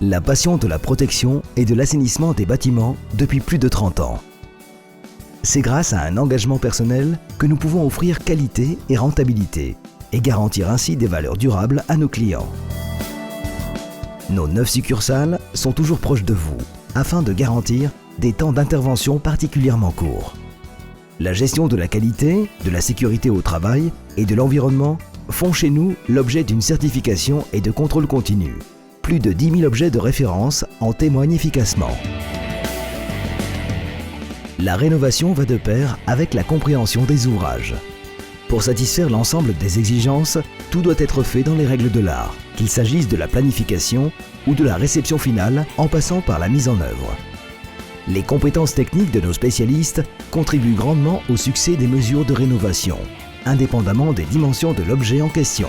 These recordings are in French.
La passion de la protection et de l'assainissement des bâtiments depuis plus de 30 ans. C'est grâce à un engagement personnel que nous pouvons offrir qualité et rentabilité et garantir ainsi des valeurs durables à nos clients. Nos 9 succursales sont toujours proches de vous afin de garantir des temps d'intervention particulièrement courts. La gestion de la qualité, de la sécurité au travail et de l'environnement font chez nous l'objet d'une certification et de contrôle continu. Plus de 10 000 objets de référence en témoignent efficacement. La rénovation va de pair avec la compréhension des ouvrages. Pour satisfaire l'ensemble des exigences, tout doit être fait dans les règles de l'art, qu'il s'agisse de la planification ou de la réception finale en passant par la mise en œuvre. Les compétences techniques de nos spécialistes contribuent grandement au succès des mesures de rénovation, indépendamment des dimensions de l'objet en question.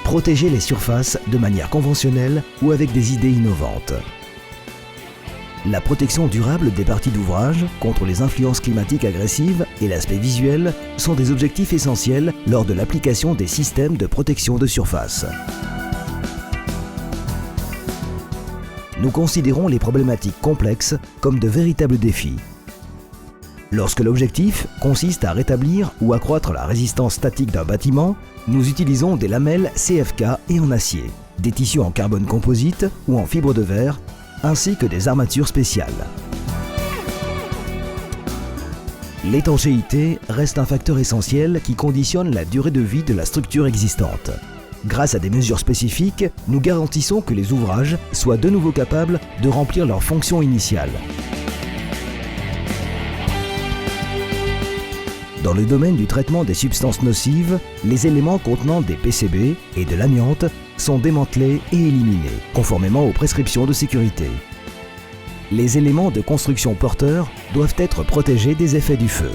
Protéger les surfaces de manière conventionnelle ou avec des idées innovantes. La protection durable des parties d'ouvrage contre les influences climatiques agressives et l'aspect visuel sont des objectifs essentiels lors de l'application des systèmes de protection de surface. Nous considérons les problématiques complexes comme de véritables défis. Lorsque l'objectif consiste à rétablir ou accroître la résistance statique d'un bâtiment, nous utilisons des lamelles CFK et en acier, des tissus en carbone composite ou en fibre de verre, ainsi que des armatures spéciales. L'étanchéité reste un facteur essentiel qui conditionne la durée de vie de la structure existante. Grâce à des mesures spécifiques, nous garantissons que les ouvrages soient de nouveau capables de remplir leur fonction initiale. Dans le domaine du traitement des substances nocives, les éléments contenant des PCB et de l'amiante sont démantelés et éliminés, conformément aux prescriptions de sécurité. Les éléments de construction porteurs doivent être protégés des effets du feu.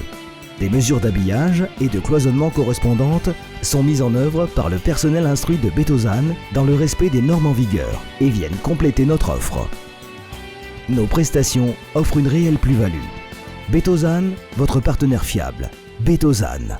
Des mesures d'habillage et de cloisonnement correspondantes sont mises en œuvre par le personnel instruit de Betozan dans le respect des normes en vigueur et viennent compléter notre offre. Nos prestations offrent une réelle plus-value. Betozan, votre partenaire fiable. Betozan.